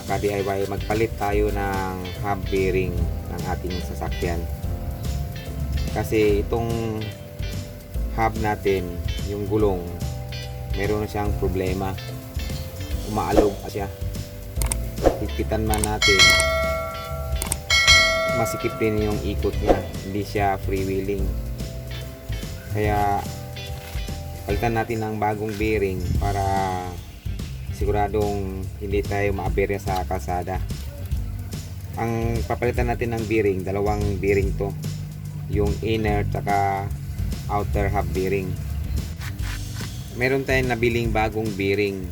ka-DIY, magpalit tayo ng hub bearing ng ating sasakyan. Kasi itong hub natin, yung gulong, meron na siyang problema. Umaalog siya. Higpitan man natin, masikip din yung ikot niya. Hindi siya freewheeling. Kaya palitan natin ng bagong bearing para siguradong hindi tayo maaberya sa kalsada. Ang papalitan natin ng bearing, dalawang bearing to, yung inner tsaka outer hub bearing. Meron tayong nabiling bagong bearing,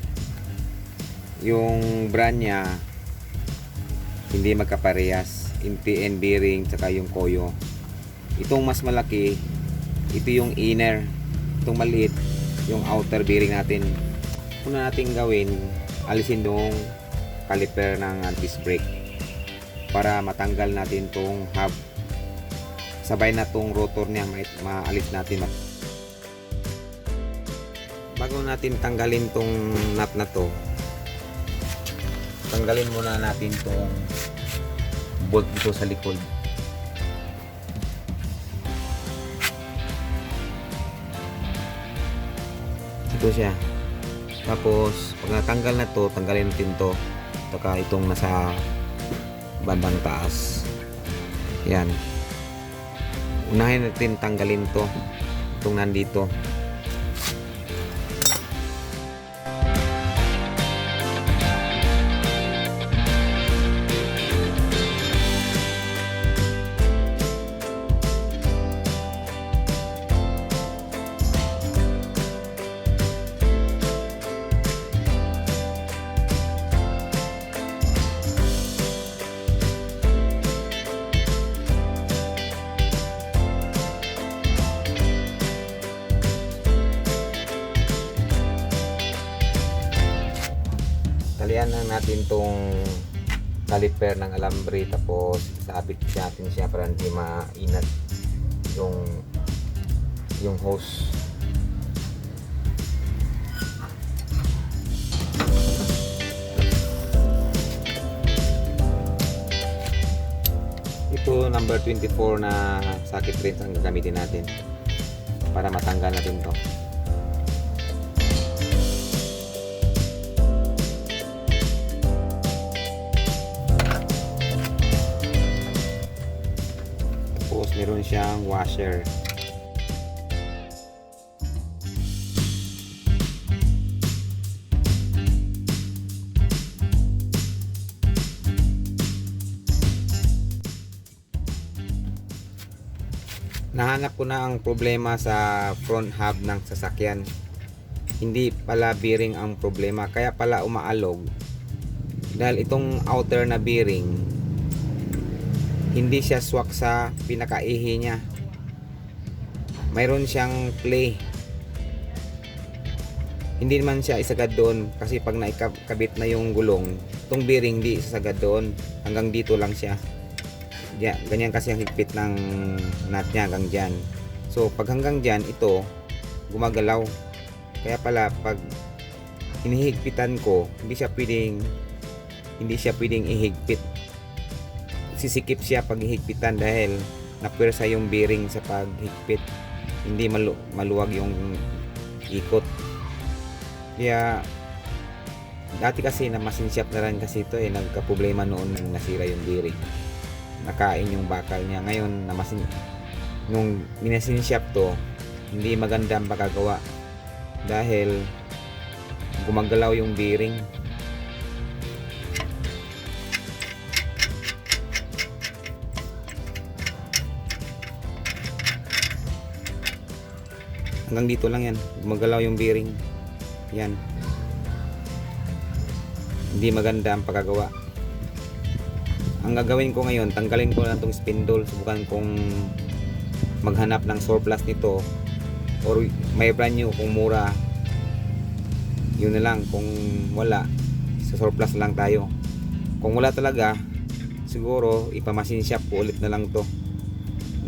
yung brand nya hindi magkaparehas, NTN bearing tsaka yung Koyo. Itong mas malaki, ito yung inner, itong maliit yung outer bearing natin. Una nating gawin, alisin yung caliper ng disc brake para matanggal natin tong hub. Sabay na tong rotor niya maalis natin. Bago natin tanggalin tong nut na to, tanggalin muna natin tong bolt dito sa likod. Ito siya. Tapos pag natanggal na to, tanggalin natin to, saka itong nasa bandang taas. Yan, unahin natin tanggalin to, itong nandito. Talian lang natin tong caliper ng alambre, tapos sabit natin siya para hindi mainat yung hose. Ito number 24 na socket wrench ang gagamitin natin para matanggal natin to. Meron siyang washer. Nahanap ko na ang problema sa front hub ng sasakyan. Hindi pala bearing ang problema, kaya pala umaalog dahil itong outer na bearing hindi siya swak sa pinakaihi niya. Mayroon siyang play. Hindi naman siya isagad doon kasi pag naikabit na yung gulong, itong bearing di isagad doon, hanggang dito lang siya. Ganyan kasi ang higpit ng nut niya, hanggang dyan. So pag hanggang dyan, ito gumagalaw. Kaya pala pag hinihigpitan ko, hindi siya pwedeng ihigpit. Sisikip siya pag hihigpitan dahil napwersa yung bearing sa paghigpit. Hindi maluwag yung ikot. Kaya dati kasi na masinsyap na rin kasi ito nagka-problema noon nang nasira yung bearing. Nakain yung bakal niya. Ngayon nung minasinsyap to, hindi maganda ang pagkagawa dahil gumagalaw yung bearing. Hanggang dito lang yan, gumagalaw yung bearing. Yan, hindi maganda ang pagkagawa. Ang gagawin ko ngayon, tanggalin ko lang itong spindle. Subukan kong maghanap ng surplus nito, or may brand new kung mura. Yun na lang. Kung wala, sa surplus lang tayo. Kung wala talaga, siguro ipamasin shop ko ulit na lang to,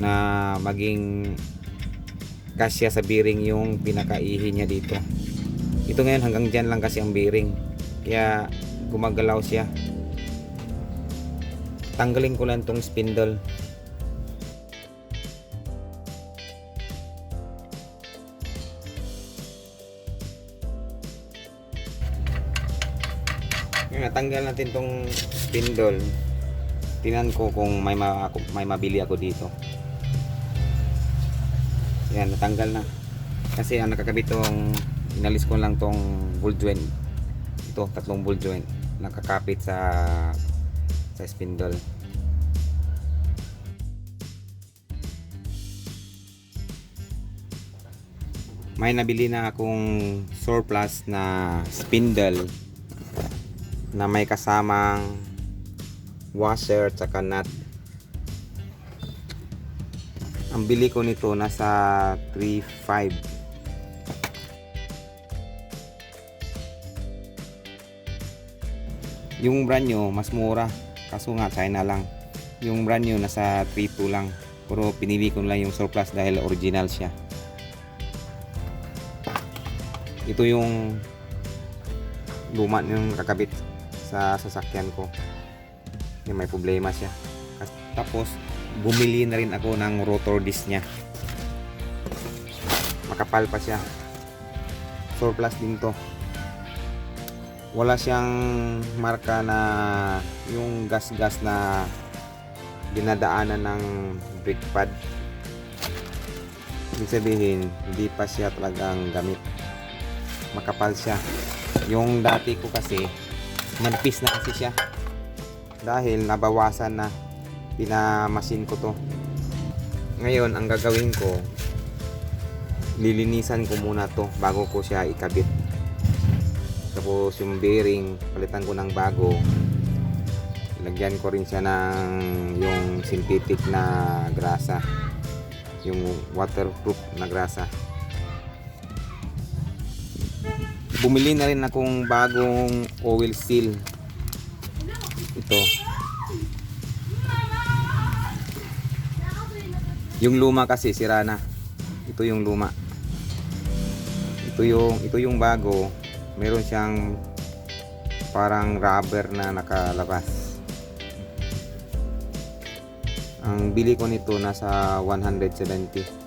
na maging kasya sa bearing yung pinakaihi niya dito. Ito ngayon hanggang dyan lang kasi ang bearing, kaya gumagalaw siya. Tanggalin ko lang tong spindle. Ngayon, natanggal natin tong spindle. Tingnan ko kung may mabili ako dito. Yan, natanggal na. Kasi ang nakakabit tong, inalis ko lang tong ball joint. Ito, 3 ball joint nakakapit sa spindle. May nabili na akong surplus na spindle na may kasamang washer at saka nut. Ang bili ko nito nasa 3.5. Yung brand new mas mura, kaso nga China lang. Yung brand new nasa 3.2 lang. Pero pinili ko lang yung surplus dahil original siya. Ito yung luma yung kakabit sa sasakyan ko. Yung may problema siya. Tapos bumili na rin ako ng rotor disc niya. Makapal pa siya. Surplus din to. Wala siyang marka na yung gas-gas na dinadaanan ng brake pad. Ibig sabihin, hindi pa siya talagang gamit. Makapal siya. Yung dati ko kasi manipis na kasi siya dahil nabawasan na, pinamasin ko to. Ngayon ang gagawin ko, lilinisan ko muna to bago ko siya ikabit. Tapos yung bearing palitan ko ng bago, lagyan ko rin siya ng yung synthetic na grasa, yung waterproof na grasa. Bumili na rin akong bagong oil seal. Ito. Yung luma kasi sira na. Ito yung luma. Ito yung bago. Meron siyang parang rubber na nakalabas. Ang bili ko nito nasa 170.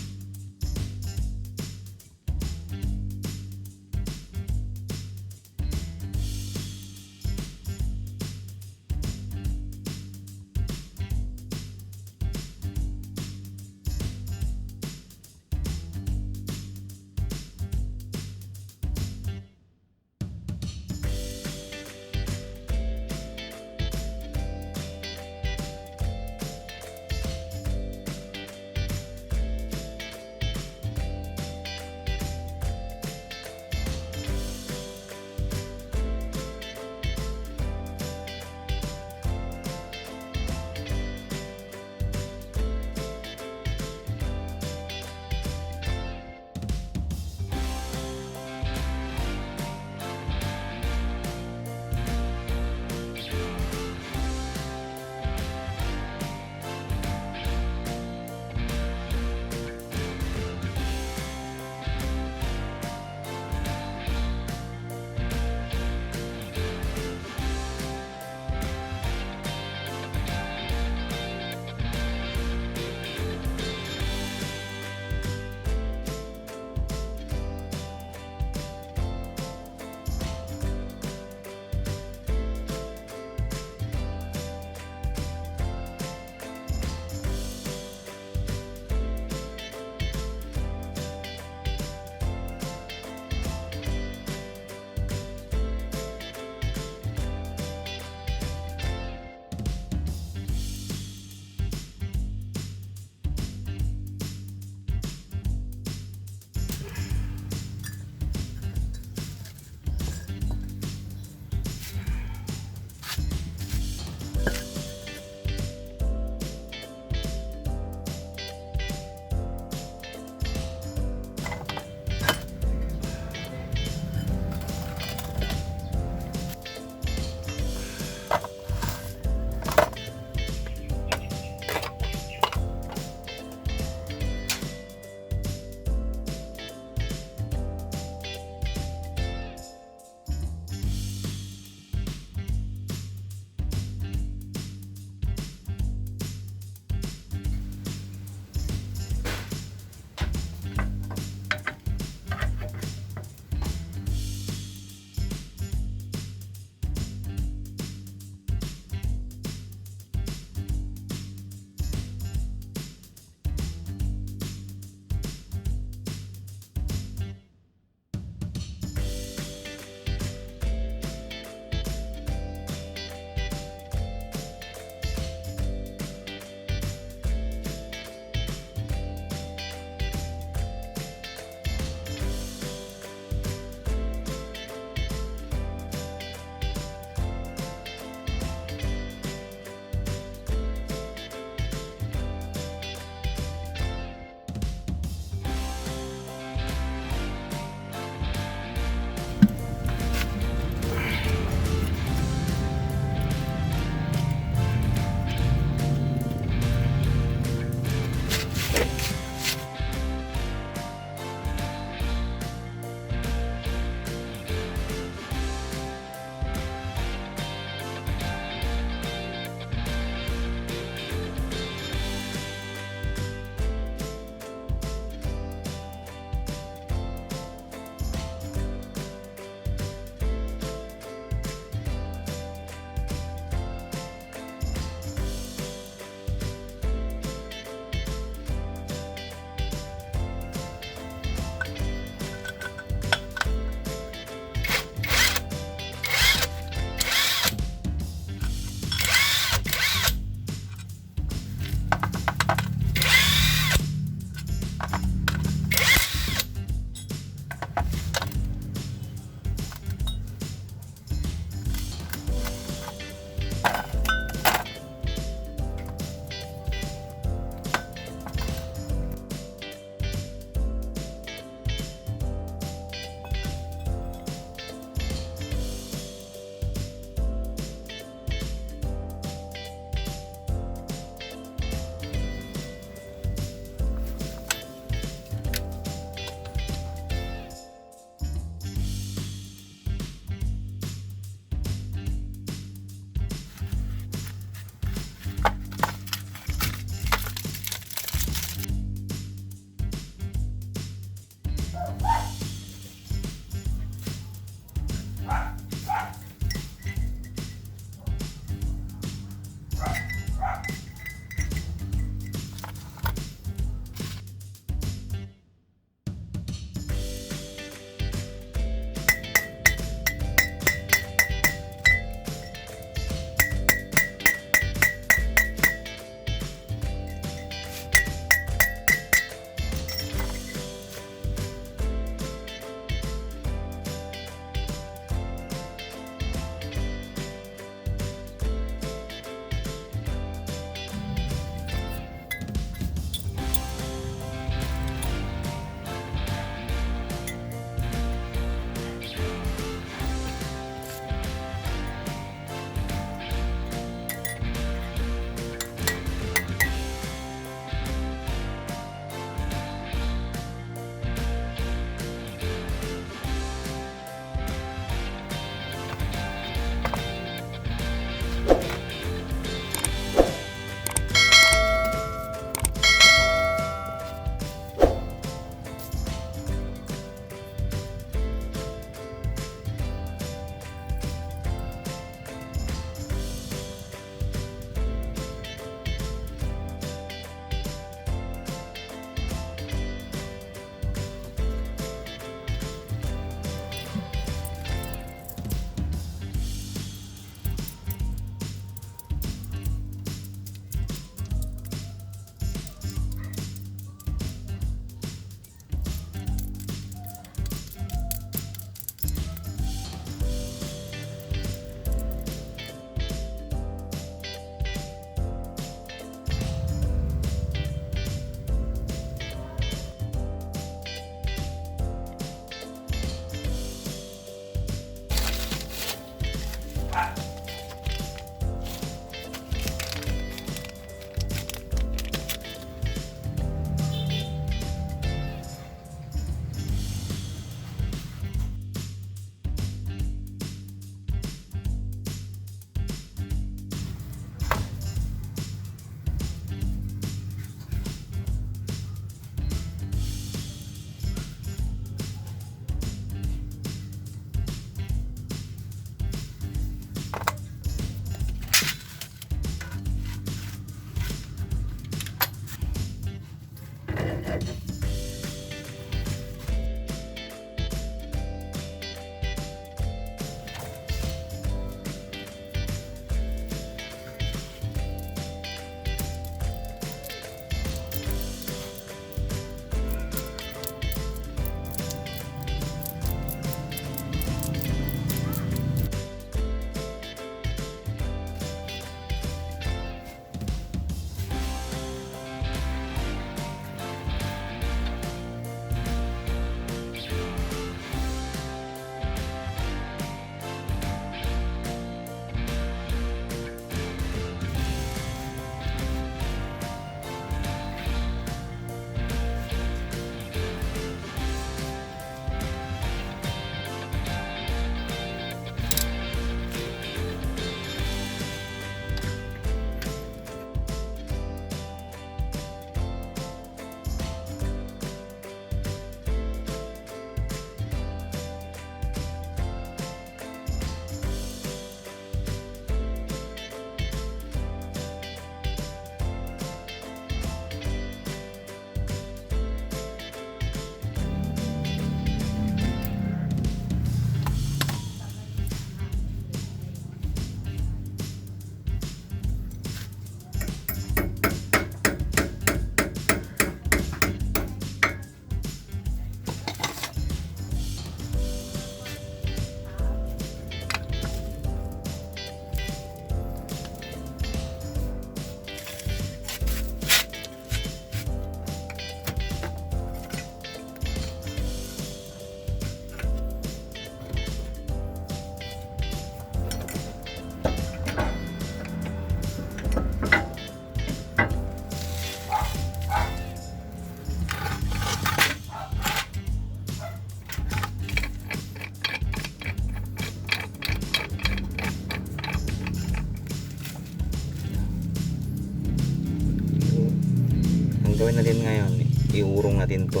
Gawin natin ngayon, iurong natin to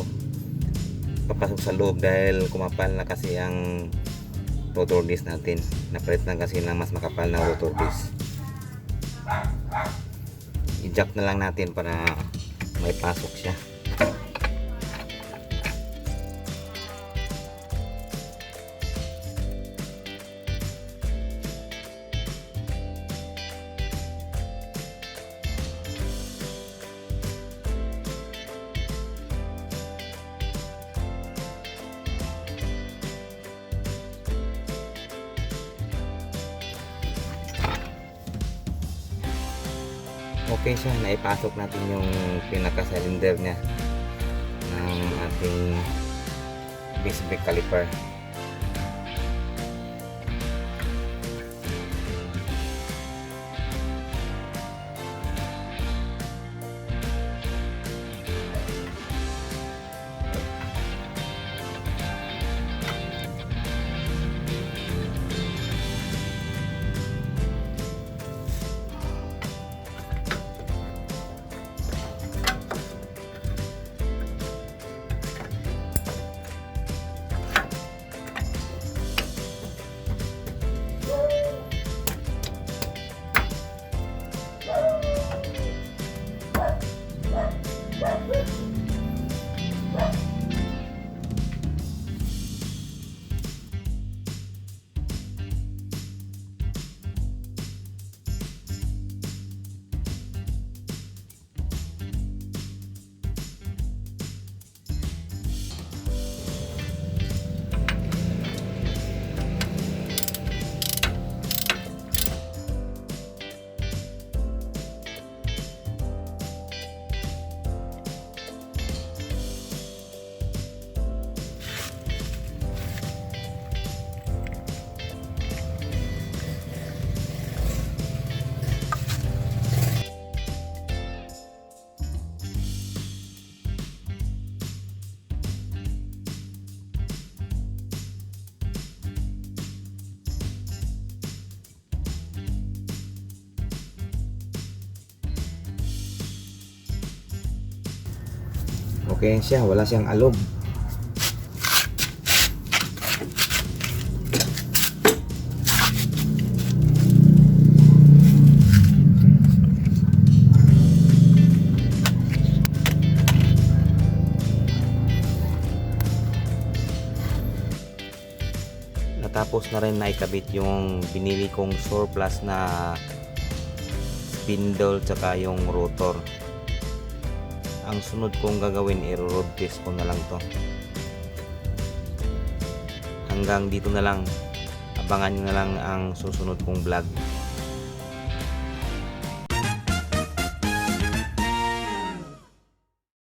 papasok sa loob dahil kumapal na kasi ang rotor disc natin. Napalit na kasi ng mas makapal na rotor disc. I-jack na lang natin para may pasok siya. Okay siya, naipasok natin yung pinaka cylinder niya ng ating disc brake caliper. Okay siya, wala siyang alob. Tapos na rin naikabit yung binili kong surplus na spindle tsaka yung rotor. Ang sunod kong gagawin i-road test ko na lang to. Hanggang dito na lang. Abangan nyo na lang ang susunod kong vlog.